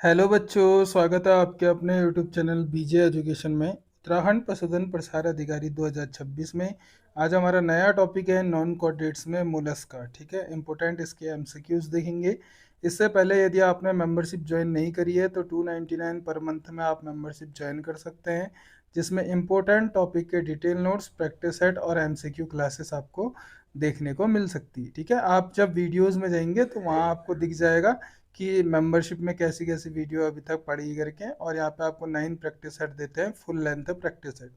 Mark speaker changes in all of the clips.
Speaker 1: Hello बच्चों, स्वागत है आपके अपने यूट्यूब चैनल बीजे एजुकेशन में। उत्तराखंड पशुधन प्रसार अधिकारी 2026 में आज हमारा नया टॉपिक है नॉन कॉर्डेट्स में मोलस्का। ठीक है, इंपॉर्टेंट इसके एमसीक्यूज देखेंगे। इससे पहले यदि आपने मेंबरशिप ज्वाइन नहीं करी है तो 299 पर मंथ में आप मेंबरशिप ज्वाइन कर सकते हैं, जिसमें इंपॉर्टेंट टॉपिक के डिटेल नोट्स, प्रैक्टिस सेट और एमसीक्यू क्लासेस आपको देखने को मिल सकती है। ठीक है, आप जब वीडियोज़ में जाएंगे तो वहाँ आपको दिख जाएगा कि मेंबरशिप में कैसी कैसी वीडियो अभी तक पढ़ी करके, और यहाँ पे आपको 9 प्रैक्टिस सेट देते हैं, फुल लेंथ प्रैक्टिस सेट।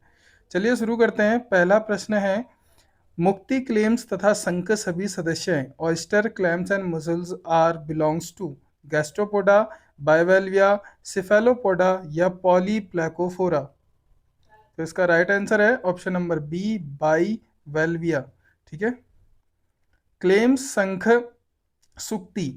Speaker 1: चलिए शुरू करते हैं। पहला प्रश्न है, मुक्ति क्लेम्स तथा संघ सभी सदस्य हैं। Oyster clams and mussels are belongs to Gastropoda, Bivalvia, Cephalopoda या पॉलीप्लैकोफोरा। तो इसका राइट आंसर है ऑप्शन नंबर बी, बाइवेल्विया। ठीक है। क्लेम्स, संघ, सुक्ति,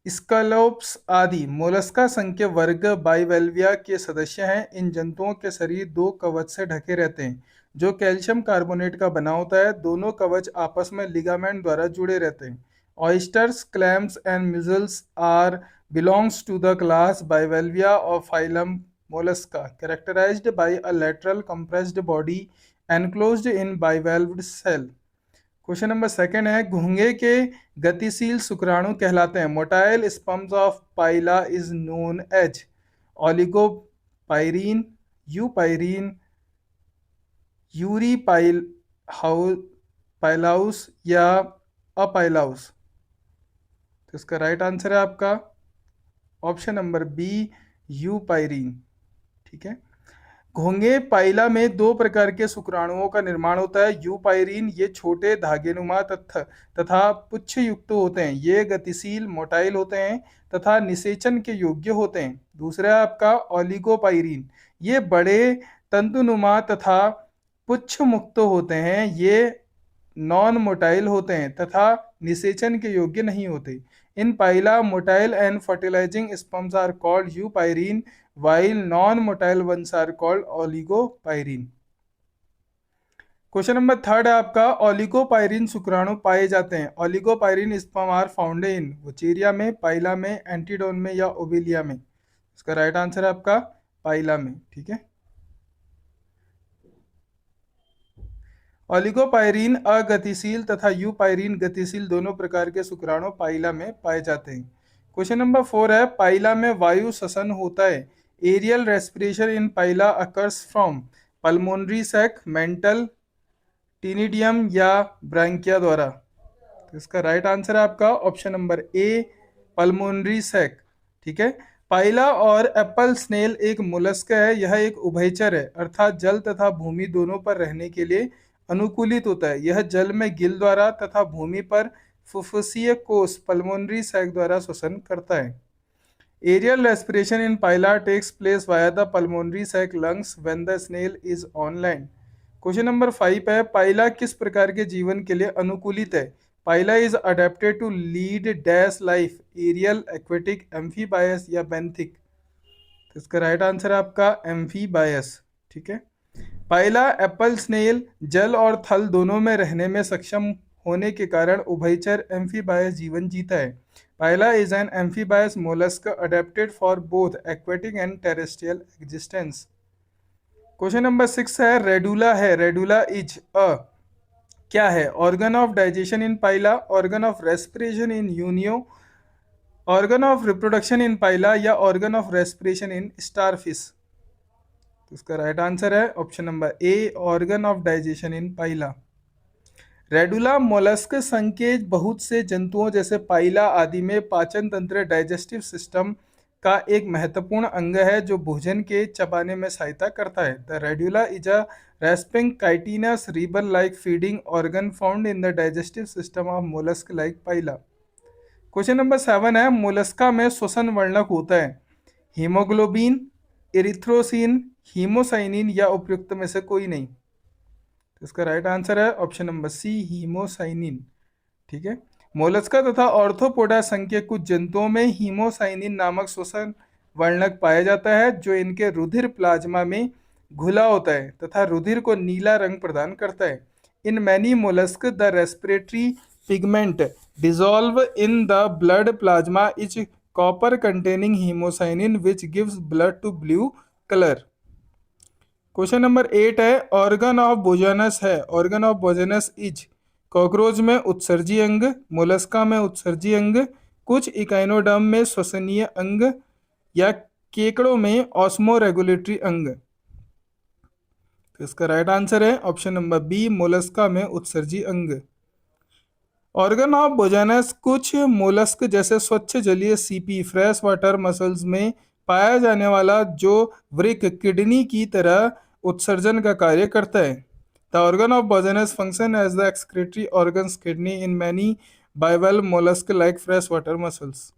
Speaker 1: स्कैलोप्स आदि मोलस्का संघ के वर्ग बाइवेल्विया के सदस्य हैं। इन जंतुओं के शरीर दो कवच से ढके रहते हैं जो कैल्शियम कार्बोनेट का बना होता है। दोनों कवच आपस में लिगामेंट द्वारा जुड़े रहते हैं। Oysters, clams and mussels are belongs to the class Bivalvia of phylum Mollusca, characterized by a lateral compressed body enclosed in bivalved cell। Question number second है, घोंघे के गतिशील शुक्राणु कहलाते हैं। Motile sperms of Pila is known as oligopyrene, eupyrene, यूरी पाइलाउस या अपाइलाउस। तो इसका राइट आंसर है आपका ऑप्शन नंबर बी, यूपाइरीन। ठीक है। घोंघे पाइला में दो प्रकार के शुक्राणुओं का निर्माण होता है। यूपाइरीन, ये छोटे धागेनुमा तथा पुच्छ युक्त होते हैं। ये गतिशील, मोटाइल होते हैं तथा निषेचन के योग्य होते हैं। दूसरा है आपका ओलिगोपाइरीन, ये बड़े तंतुनुमा तथा पुच्छ मुक्त होते हैं। ये नॉन मोटाइल होते हैं तथा निषेचन के योग्य नहीं होते। In Pila motile and fertilizing sperms are called eupyrene while non-motile ones are called oligopyrene। Question number third है आपका, ओलिगोपाइरिन शुक्राणु पाए जाते हैं। Oligopyrene sperm are found in Wuchereria में, पाइला में, एंटीडोन में या ओविलिया में। इसका राइट आंसर है आपका पाइला में। ठीक है। ओलिगोपाइरिन अगतिशील तथा यूपाइरिन गतिशील दोनों प्रकार के शुक्राणु पाइला में पाए जाते हैं। क्वेश्चन नंबर 4 है, पाइला में वायु श्वसन होता है। Aerial respiration in Pila occurs from pulmonary sac, mantle, ctenidium या ब्रैंकिया द्वारा। तो इसका राइट आंसर है आपका option number A, pulmonary sac. ठीक है। पाइला और एप्पल स्नेल एक मोलस्क है। यह एक उभयचर है, अर्थात जल तथा भूमि दोनों पर रहने के लिए अनुकूलित होता है। यह जल में गिल द्वारा तथा भूमि पर फुफ्फुसीय कोश पल्मोनरी सैक द्वारा श्वसन करता है। Aerial respiration in Pila takes place via the pulmonary sac lungs when the snail is on land. Question number 5 है, पाइला किस प्रकार के जीवन के लिए अनुकूलित है। Pila is adapted to lead dash life, aerial, aquatic, amphibious या बेंथिक। तो इसका राइट आंसर है आपका एम्फीबायस। ठीक है। पाइला एप्पल स्नेल जल और थल दोनों में रहने में सक्षम होने के कारण उभयचर एम्फीबायस जीवन जीता है। Pila is an amphibious mollusc adapted for both aquatic and terrestrial existence. Question number 6 है, रेडुला है। रेडुला इज अ क्या है, organ of digestion in Pila, organ of respiration in Unio, organ of reproduction in Pila या organ of respiration in starfish. तो इसका right answer है option number A, organ of digestion in Pila. Radula mollusc संघ के बहुत से जंतुओं जैसे पाइला आदि में पाचन तंत्र, डाइजेस्टिव सिस्टम का एक महत्वपूर्ण अंग है जो भोजन के चबाने में सहायता करता है। The radula is a rasping chitinous ribbon like feeding organ found in the digestive system of mollusc like Pila. Question number 7 है, मोलस्का में श्वसन वर्णक होता है। हीमोग्लोबिन, इरिथ्रोसिन, हीमोसाइनिन या उपयुक्त में से कोई नहीं। तो इसका राइट आंसर है ऑप्शन नंबर सी, हीमोसाइनिन। ठीक है। मोलस्का तथा ऑर्थोपोडा संघ के कुछ जंतुओं में हीमोसाइनिन नामक श्वसन वर्णक पाया जाता है जो इनके रुधिर प्लाज्मा में घुला होता है तथा रुधिर को नीला रंग प्रदान करता है। In many mollusc the respiratory pigment dissolve in the blood plasma is copper containing haemocyanin which gives blood to blue colour. Question number 8 है ऑर्गन ऑफ बोजानस है, organ of Bojanus is cockroach में उत्सर्जी अंग, Mollusca में उत्सर्जी अंग, कुछ echinoderm में श्वसनीय अंग, या केकड़ों में ऑस्मो रेगुलेटरी अंग। तो इसका राइट आंसर है ऑप्शन नंबर बी, मोलस्का में उत्सर्जी अंग। ऑर्गन ऑफ बोजानस कुछ मोलस्क जैसे स्वच्छ जलीय सीपी फ्रेश वाटर मसल्स में पाया जाने वाला जो वृक्क किडनी की तरह उत्सर्जन का कार्य करता है। The organ of Bojanus function as the excretory organs kidney in many bivalve mollusc like fresh water mussels.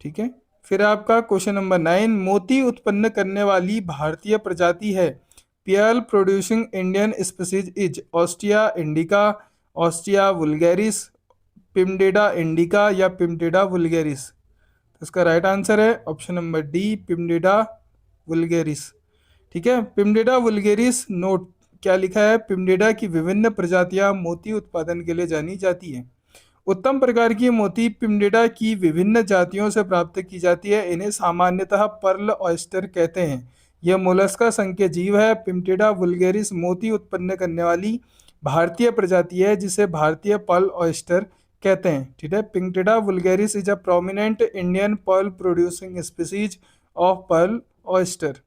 Speaker 1: ठीक है, फिर आपका क्वेश्चन नंबर 9 मोती उत्पन्न करने वाली भारतीय प्रजाति है। Pearl producing Indian species is Ostrea indica, Ostrea vulgaris, Pinctada indica, या पिमडेडा वुल्गेरिस। तो इसका राइट आंसर है option number D, Pinctada vulgaris. ठीक है, पिमडेडा वुल्गेरिस नोट क्या लिखा है, पिमडेडा की विभिन्न प्रजातियां मोती उत्पादन के लिए जानी जाती है। उत्तम प्रकार की मोती पिमडेडा की विभिन्न जातियों से प्राप्त की जाती है। इन्हें सामान्यतः पर्ल ऑयस्टर कहते हैं। यह मोलस्का संघ के जीव है। पिमडेडा वुल्गेरिस मोती उत्पन्न करने वाली भारतीय प्रजाति है जिसे भारतीय पर्ल ऑयस्टर कहते हैं। ठीक है, Pinctada vulgaris is a prominent Indian pearl producing species of pearl oyster.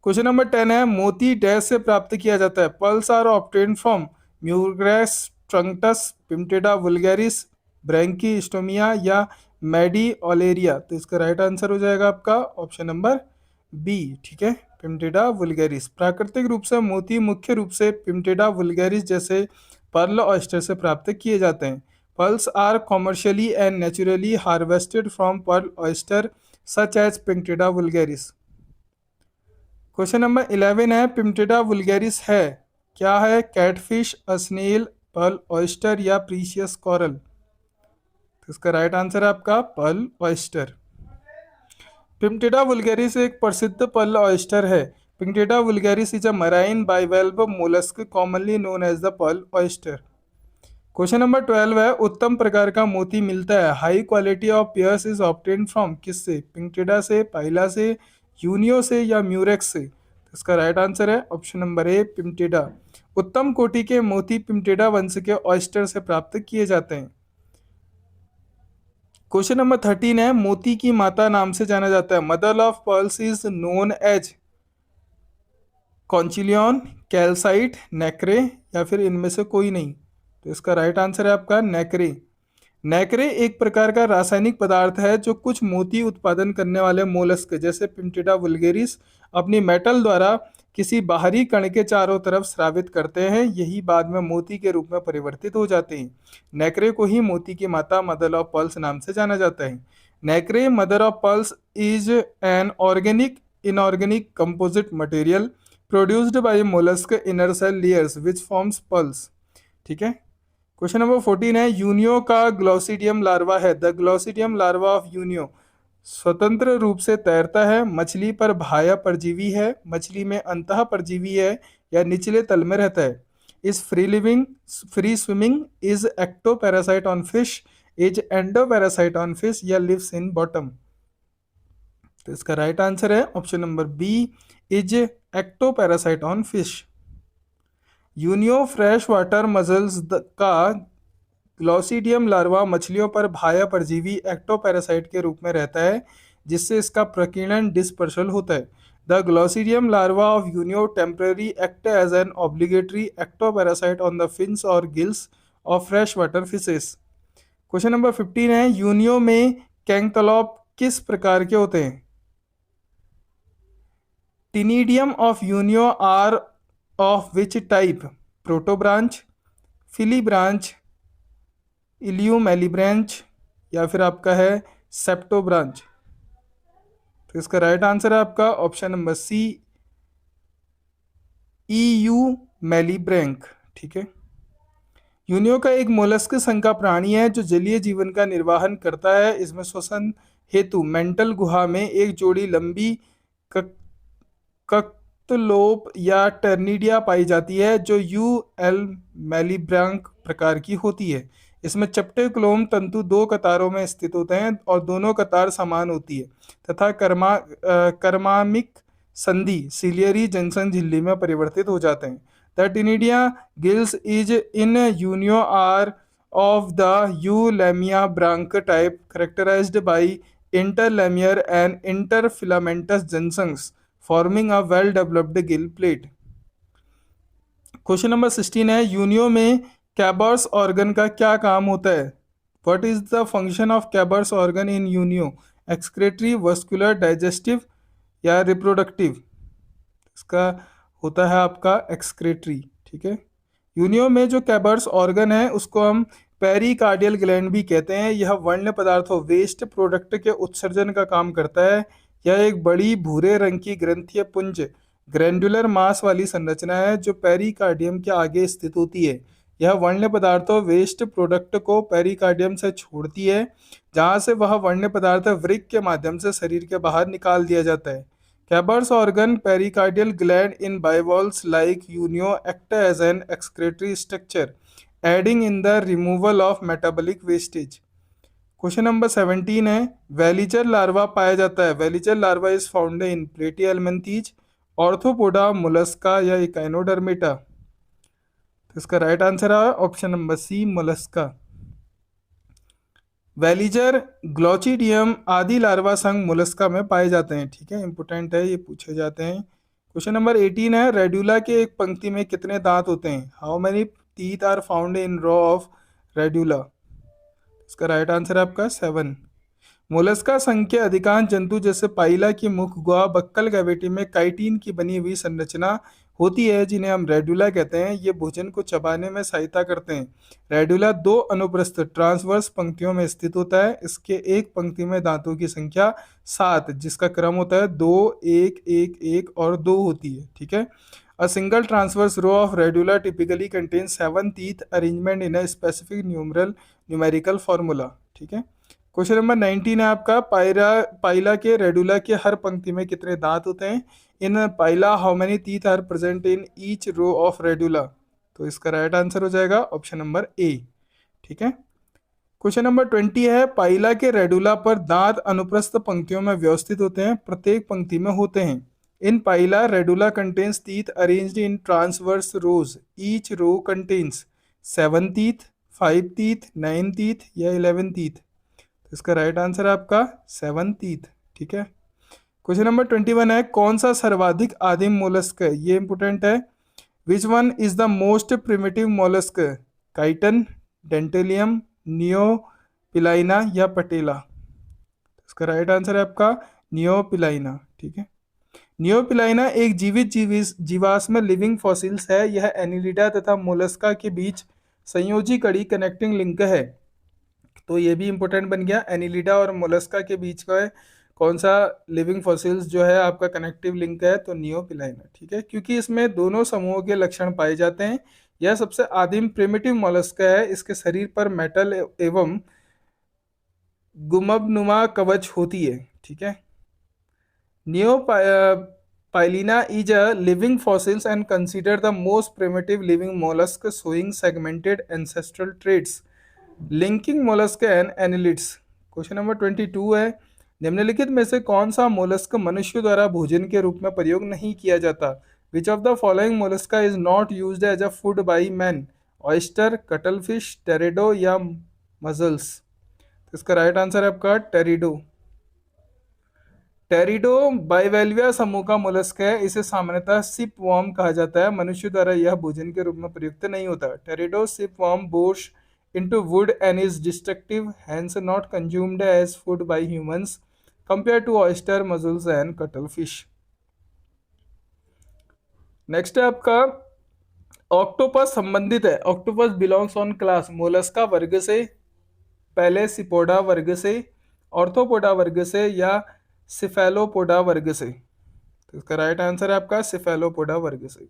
Speaker 1: Question number 10 है मोती डैश से प्राप्त किया जाता है। पर्ल्स आर ऑब्टेन्ड फ्रॉम म्यूग्रेस ट्रंक्टस, पिमडेडा वुल्गेरिस, ब्रैंकीस्टोमिया, या मैडी ओलेरिया। तो इसका राइट आंसर हो जाएगा आपका ऑप्शन नंबर बी। ठीक है, पिमडेडा वुल्गेरिस। प्राकृतिक रूप से मोती मुख्य रूप से पिमडेडा वुल्गेरिस जैसे पर्ल ऑयस्टर से प्राप्त किए जाते हैं। Pearls are commercially and naturally harvested from pearl oyster such as Pinctada vulgaris. Question number 11 है पिमडेडा वुल्गेरिस है क्या है, कैटफिश, स्नेल, पर्ल ऑयस्टर, या प्रीशियस कॉरल। तो इसका राइट आंसर है आपका पर्ल ऑयस्टर। पिमडेडा वुल्गेरिस एक प्रसिद्ध पर्ल ऑयस्टर है। Pinctada vulgaris is a marine bivalve mollusc commonly known as the pearl oyster. Question number 12 है उत्तम प्रकार का मोती मिलता है। High quality of pearls is obtained from किससे, पिमडेडा से, पाइला से, यूनियो से, या म्यूरेक्स से। इसका राइट आंसर है ऑप्शन नंबर ए, पिमडेडा। उत्तम कोटि के मोती पिमडेडा वंश के ऑयस्टर से प्राप्त किए जाते हैं। क्वेश्चन नंबर 13 है मोती की माता नाम से जाना जाता है। Mother of pearls is known as conchiolin, calcite, nacre, या फिर इनमें से कोई नहीं। तो इसका राइट आंसर है आपका नेक्रे। नेक्रे एक प्रकार का रासायनिक पदार्थ है जो कुछ मोती उत्पादन करने वाले मोलस्क जैसे पिमडेडा वुल्गेरिस अपनी मेटल द्वारा किसी बाहरी कण के चारों तरफ स्रावित करते हैं। यही बाद में मोती के रूप में परिवर्तित हो जाते हैं। नेक्रे को ही मोती की माता, मदर ऑफ पर्ल्स नाम से जाना जाता है। Nacre mother of pearls is an organic inorganic composite material produced by mollusc inner cell layers which forms pearls. ठीक है, क्वेश्चन नंबर 14 है यूनियो का ग्लोसिडियम लार्वा है। The glochidium larva of Unio स्वतंत्र रूप से तैरता है, मछली पर बाह्य परजीवी है, मछली में अंतः परजीवी है, या निचले तल में रहता है। Is free swimming, is ectoparasite on fish, is endoparasite on fish, या लिव्स इन बॉटम। तो इसका राइट आंसर है option number B, is ectoparasite on fish. Unio fresh water mussels का ग्लोसिडियम लार्वा मछलियों पर बाह्य परजीवी ectoparasite के रूप में रहता है जिससे इसका प्रकीर्णन डिस्पर्सल होता है। The glochidium larva of Unio temporary act as an obligatory ectoparasite on the fins और gills of fresh water fishes. Question number 15 है यूनियो में कैंकलोप किस प्रकार के होते हैं। Ctenidium of Unio are of which type, protobranch, filibranch, eulamellibranch, या फिर आपका है सेप्टोब्रांच। तो इसका राइट आंसर है आपका ऑप्शन नंबर सी, ईयू मेलिब्रैंक। ठीक है, यूनियो का एक मोलस्क संघ का प्राणी है जो जलीय जीवन का निर्वाहन करता है। इसमें श्वसन हेतु मेंटल गुहा में एक जोड़ी लंबी कक्तलोप या टर्निडिया पाई जाती है जो यू एल मेलिब्रैंक प्रकार की होती है। इसमें चपटे क्लोम तंतु दो कतारों में स्थित होते हैं और दोनों कतार समान होती है तथा कर्मामिक संधि सिलियरी जंक्शन झिल्ली में परिवर्तित हो जाते हैं। The ctenidia gills is in Unio are of the eulemia branch type characterized by interlaminar and interfilamentous junctions forming a well developed gill plate। Question number 16 है, यूनियो में कैबर्स ऑर्गन का क्या काम होता है? What is the function of Keber's organ in Unio? Excretory, vascular, digestive या reproductive? इसका होता है आपका एक्सक्रेटरी। ठीक है, यूनियो में जो कैबर्स ऑर्गन है उसको हम पेरिकार्डियल ग्लैंड भी कहते हैं। यह वर्ण पदार्थों वेस्ट प्रोडक्ट के उत्सर्जन का काम करता है। यह एक बड़ी भूरे रंग की ग्रंथीय पुंज ग्रैंडुलर मास वाली संरचना है जो पेरिकार्डियम के आगे स्थित होती है। यह वर्ण पदार्थों वेस्ट प्रोडक्ट को पेरिकार्डियम से छोड़ती है जहां से वह वर्ण पदार्थ वृक्क के माध्यम से शरीर के बाहर निकाल दिया जाता है। कैबर्स organ pericardial gland in bivalves like Unio act as an excretory structure, aiding in the removal of metabolic wastage। Question number 17 है, वेलिजर लार्वा पाया जाता है। Veliger larva is found in Platyhelminthes, Arthropoda, Mollusca या Echinodermata? तो इसका right answer है option number C, Mollusca. Veliger, glochidium larva लार्वा संघ मोलस्का में पाए जाते हैं। ठीक है, इंपोर्टेंट है, ये पूछे जाते हैं। क्वेश्चन नंबर 18 है, रेड्यूला के एक पंक्ति में कितने दांत होते हैं? How many teeth are found in row of radula? इसका राइट आंसर है आपका 7। मोलस्का संघ के अधिकांश जंतु जैसे पाइला की मुख गुहा बक्कल कैविटी में काइटिन की बनी हुई संरचना होती है जिन्हें हम रेड्यूला कहते हैं। ये भोजन को चबाने में सहायता करते हैं। रेड्यूला दो अनुप्रस्थ ट्रांसवर्स पंक्तियों में स्थित होता है। इसके एक पंक्ति में दांतों की संख्या 7 जिसका क्रम होता है 2, 1, 1, 1 और 2 होती है। ठीक है, a single transverse row of radula typically contains 7 teeth arrangement in a specific numerical formula. ठीक है, क्वेश्चन नंबर 19 है आपका, पाइला के रेडुला के हर पंक्ति में कितने दांत होते हैं? In Pila how many teeth are present in each row of radula? तो इसका राइट आंसर हो जाएगा ऑप्शन नंबर ए। ठीक है, क्वेश्चन नंबर 20 है, पाइला के रेडुला पर दांत अनुप्रस्थ पंक्तियों में व्यवस्थित होते हैं, प्रत्येक पंक्ति में होते हैं। In Pila radula contains teeth arranged in transverse rows, each row contains 7 teeth, 5 teeth, 9 teeth या 11 टीथ? इसका राइट आंसर है आपका 7 टीथ। ठीक है, क्वेश्चन नंबर 21 है, कौन सा सर्वाधिक आदिम मोलस्क है? ये इंपोर्टेंट है। Which one is the most primitive mollusc? Chiton, Dentalium, Neopilina या पटेला? इसका राइट आंसर है आपका नियोपिलाइना। ठीक है, नियोपिलाइना एक जीवित जीवाश्म लिविंग फॉसिल्स है। यह एनिलिडा तथा मोलस्का के बीच संयोजी कड़ी कनेक्टिंग लिंक है। तो ये भी इंपॉर्टेंट बन गया, एनिलिडा और मोलस्का के बीच का कौन सा लिविंग फॉसिल्स जो है आपका कनेक्टिव लिंक है? तो नियोपिलाइना। ठीक है, क्योंकि इसमें दोनों समूहों के लक्षण पाए जाते हैं। यह सबसे आदिम प्रिमिटिव मोलस्का है। इसके शरीर पर मेटल एवं गुंबदनुमा कवच होती है। ठीक है, Neopilina is a living fossils and consider the most primitive living mollusc showing segmented ancestral traits linking mollusc and annelids. Question number 22 है, निम्नलिखित में से कौन सा मोलस्क मनुष्य द्वारा भोजन के रूप में प्रयोग नहीं किया जाता? Which of the following Mollusca is not used as a food by man? Oyster, cuttlefish, Teredo या मजल्स? इसका राइट आंसर है आपका टेरिडो। टेरिडो बाइवेल्विया समूह का मोलस्क है। इसे सामान्यतः सिप वॉर्म कहा जाता है। मनुष्य द्वारा यह भोजन के रूप में प्रयुक्त नहीं होता। Teredo ship worm bores into wood and is destructive, hence not consumed as food by humans compared to oyster, mussels and cuttlefish। Next है आपका ऑक्टोपस संबंधित है। Octopus belongs on class Mollusca वर्ग से, पहले सिपोडा वर्ग से, ऑर्थोपोडा वर्ग से या सिफेलोपोडा वर्ग से? तो इसका राइट आंसर है आपका सिफेलोपोडा वर्ग से।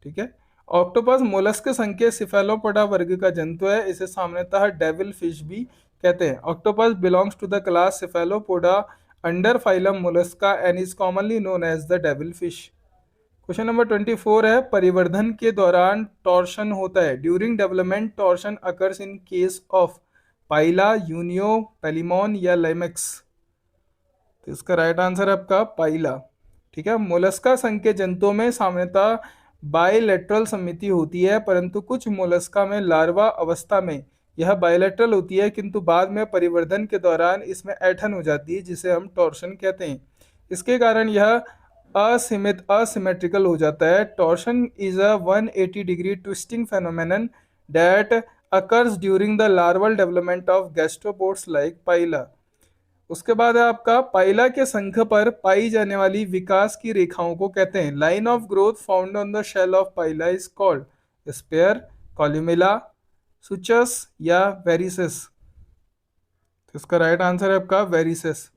Speaker 1: ठीक है, ऑक्टोपस मोलस्क संघ के सिफेलोपोडा वर्ग का जंतु है। इसे सामान्यतः डेविल फिश भी कहते हैं। Octopus belongs to the class Cephalopoda under phylum Mollusca and is commonly known as the devil fish. Question number 24 है, परिवर्धन के दौरान टॉर्शन होता है। During development torsion occurs in case of Pila, Unio, Palaemon या लाइमेक्स। तो इसका right answer है आपका पाइला। ठीक है, मोलस्का संघ के जंतुओं में सामान्यतः बायलैटरल समिति होती है, परंतु कुछ मोलस्का में लार्वा अवस्था में यह बायलैटरल होती है, किंतु बाद में परिवर्धन के दौरान इसमें ऐंठन हो जाती है, जिसे हम टॉर्शन कहते हैं। इसके कारण यह असिमेट्रिकल हो जाता है। Torsion is a 180 degree twisting phenomenon that occurs during the larval development of gastropods like Pila. उसके बाद है आपका, पाइला के संघ पर पाई जाने वाली विकास की रेखाओं को कहते हैं। Line of growth found on the shell of Pila is called spire, columella, सुचस या वेरिसेस। तो इसका राइट आंसर है आपका वेरिसेस।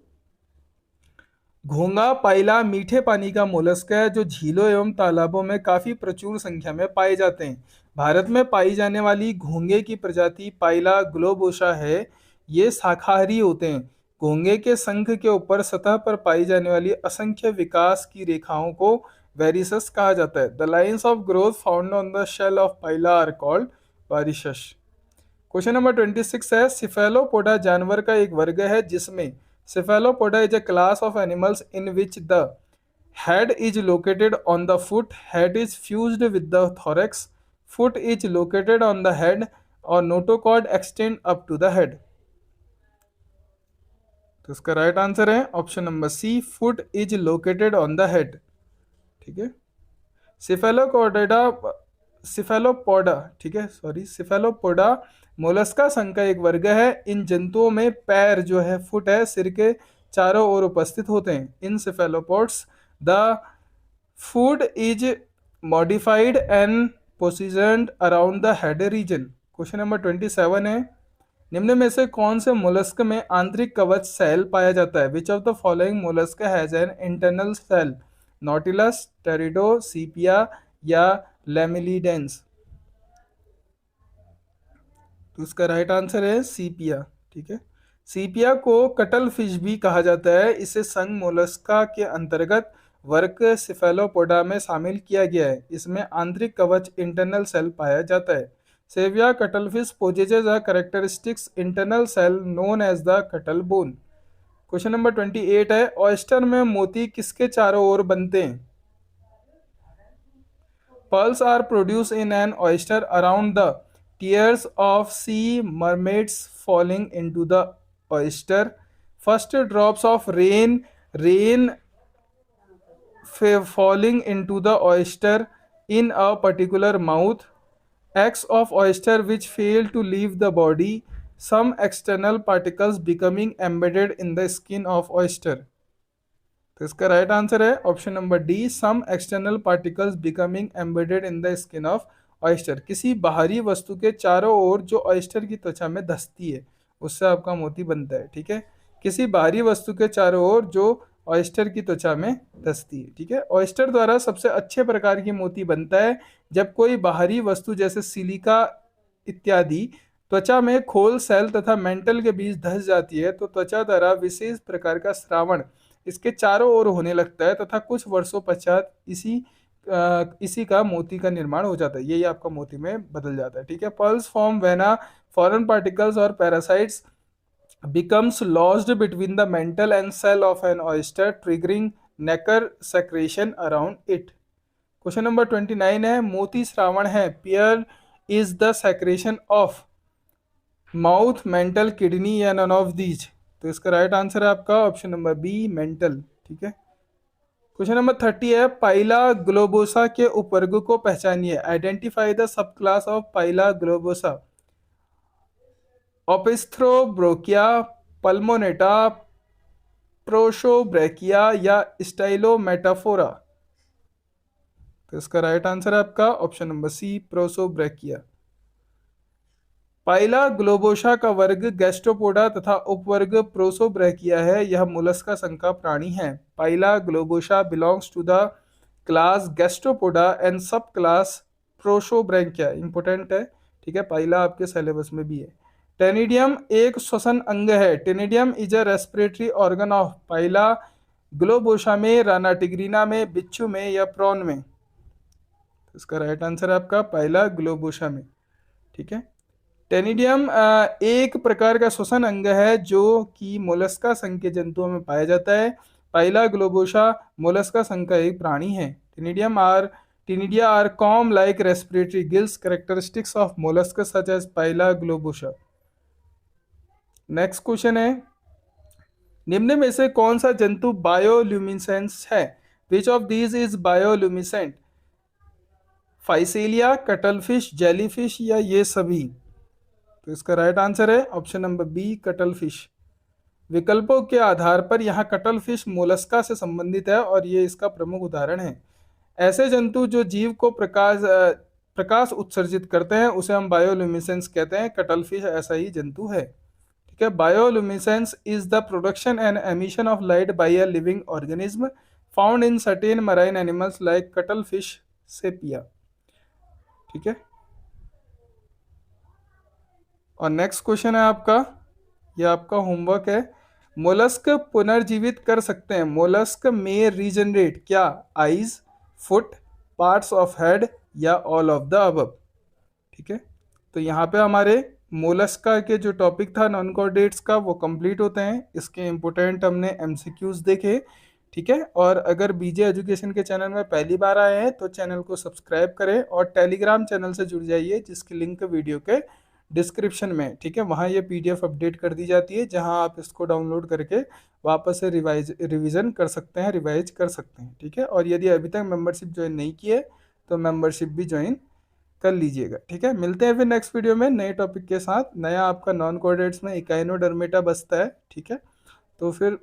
Speaker 1: घोंगा पाइला मीठे पानी का मोलस्क है जो झीलों एवं तालाबों में काफी प्रचुर संख्या में पाए जाते हैं। भारत में पाई जाने वाली घोंगे की प्रजाति पाइला ग्लोबोसा है। ये शाकाहारी होते हैं। घोंगे के संख के ऊपर सतह पर पाई जाने वाली असंख्य विकास की रेखाओं को वेरिसस कहा जाता है। The lines of growth found on the shell of Pila are called varices. Question number 26 है, सिफेलोपोडा जानवर का एक वर्ग है जिसमें Cephalopoda is a class of animals in which the head is located on the foot, head is fused with the thorax, foot is located on the head और notochord extend up to the head। तो इसका right answer है option number C, foot is located on the head. ठीक है, Cephalopoda Cephalopoda ठीक है, sorry, Cephalopoda Mollusca संघ का एक वर्ग है। इन जंतुओं में पैर जो है, फुट है, सिर के चारों ओर उपस्थित होते हैं। In cephalopods the foot is modified and positioned around the head region. Question number 27 है, निम्न में से कौन से मोलस्क में आंतरिक कवच सेल पाया जाता है? Which of the following mollusc has an internal shell? Nautilus, Teredo, Sepia या लेमिलिडेंस। तो इसका राइट आंसर है सीपिया। ठीक है, सीपिया को कटल फिश भी कहा जाता है। इसे संघ मोलस्का के अंतर्गत वर्ग सिफेलोपोडा में शामिल किया गया है। इसमें आंतरिक कवच इंटरनल सेल पाया जाता है। Sepia cuttlefish possesses a characteristics internal shell known as the cuttle bone. Question number 28 है, ऑयस्टर में मोती किसके चारों ओर बनते हैं? Pearls are produced in an oyster around the tears of sea mermaids falling into the oyster. First drops of rain falling into the oyster in a particular mouth. Eggs of oyster which fail to leave the body. Some external particles becoming embedded in the skin of oyster। तो इसका right answer है option number D, some external particles becoming embedded in the skin of oyster. किसी बाहरी वस्तु के चारों ओर जो oyster की त्वचा में धंसती है, उससे आपका मोती बनता है। ठीक है, किसी बाहरी वस्तु के चारों ओर जो ऑयस्टर की त्वचा में धंसती है। ठीक है, ऑयस्टर द्वारा सबसे अच्छे प्रकार की मोती बनता है जब कोई बाहरी वस्तु जैसे सिलिका इत्यादि त्वचा में खोल, सेल तथा मेंटल के बीच धंस जाती है, तो त्वचा द्वारा विशेष प्रकार का श्रावण इसके चारों ओर होने लगता है तथा कुछ वर्षों पश्चात इसी का मोती का निर्माण हो जाता है। यही आपका मोती में बदल जाता है। ठीक है, pulse form when foreign particles और parasites becomes lodged between the mantle and cell of an oyster, triggering nacre secretion around it। Question number 29 है, मोती श्रावण है। Pair is the secretion of mouth, mental, kidney या none of these. तो इसका right answer है आपका option number B, mental. ठीक है, क्वेश्चन नंबर 30 है, पाइला ग्लोबोसा के उपवर्ग को पहचानिए। Identify the subclass of Pila globosa. Opisthobranchia, Pulmonata, Prosobranchia या स्टाइलोमेटाफोरा। तो इसका राइट आंसर है आपका option number C, Prosobranchia. Pila globosa का वर्ग गैस्ट्रोपोडा तथा उपवर्ग प्रोसोब्रैकिया है। यह मोलस्का संघ का प्राणी है। Pila globosa belongs to the class Gastropoda and subclass Prosobranchia. Important है। ठीक है, पाइला आपके सिलेबस में भी है। टेनिडियम एक श्वसन अंग है। Ctenidium is a respiratory organ of Pila globosa में, रानाटिग्रिना में, बिच्छू में या प्रॉन में। इसका राइट आंसर है आपका पाइला ग्लोबोसा में। ठीक है। टेनिडियम एक प्रकार का श्वसन अंग है जो कि मोलस्का संघ के जंतुओं में पाया जाता है। पाइला ग्लोबोसा मोलस्का संघ का एक प्राणी है। Ctenidia are comb like respiratory gills characteristics of mollusc such as Pila globosa. Next question है, निम्न में से कौन सा जंतु बायोल्यूमिनेसेंस है? Which of these is bioluminescent? Physalia, cuttlefish, jellyfish या ये सभी? तो इसका राइट आंसर है ऑप्शन नंबर बी, कटलफिश। विकल्पों के आधार पर यहाँ कटलफिश मोलस्का से संबंधित है और ये इसका प्रमुख उदाहरण है। ऐसे जंतु जो जीव को प्रकाश उत्सर्जित करते हैं उसे हम बायोल्यूमिनेसेंस कहते हैं। कटलफिश ऐसा ही जंतु है। ठीक है। Bioluminescence is the production and emission of light by a living organism found in certain marine animals like cuttlefish, sepia. ठीक है। और नेक्स्ट क्वेश्चन है आपका, यह आपका होमवर्क है, मोलस्क पुनर्जीवित कर सकते हैं। मोलस्क में रीजनरेट क्या? Eyes, foot, parts of head या ऑल ऑफ द अबव? ठीक है। तो यहाँ पे हमारे मोलस्का के जो टॉपिक था नॉन कॉर्डेट्स का वो कंप्लीट होते हैं। इसके इंपोर्टेंट हमने एमसीक्यूज देखे। ठीक है। और अगर बीजे एजुकेशन के चैनल में पहली बार आए हैं तो चैनल को सब्सक्राइब करें और टेलीग्राम चैनल से जुड़ जाइए जिसकी लिंक वीडियो के डिस्क्रिप्शन में। ठीक है। वहाँ ये पीडीएफ अपडेट कर दी जाती है जहाँ आप इसको डाउनलोड करके वापस से रिवीजन कर सकते हैं, रिवाइज कर सकते हैं। ठीक है। और यदि अभी तक मेंबरशिप ज्वाइन नहीं की है तो मेंबरशिप भी ज्वाइन कर लीजिएगा। ठीक है। मिलते हैं फिर नेक्स्ट वीडियो में नए टॉपिक के साथ। नया आपका नॉन कोऑर्डिनेट्स में इकाइनोडर्मेटा बसता है। ठीक है। तो फिर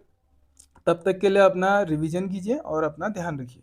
Speaker 1: तब तक के लिए अपना रिवीजन कीजिए और अपना ध्यान रखिए।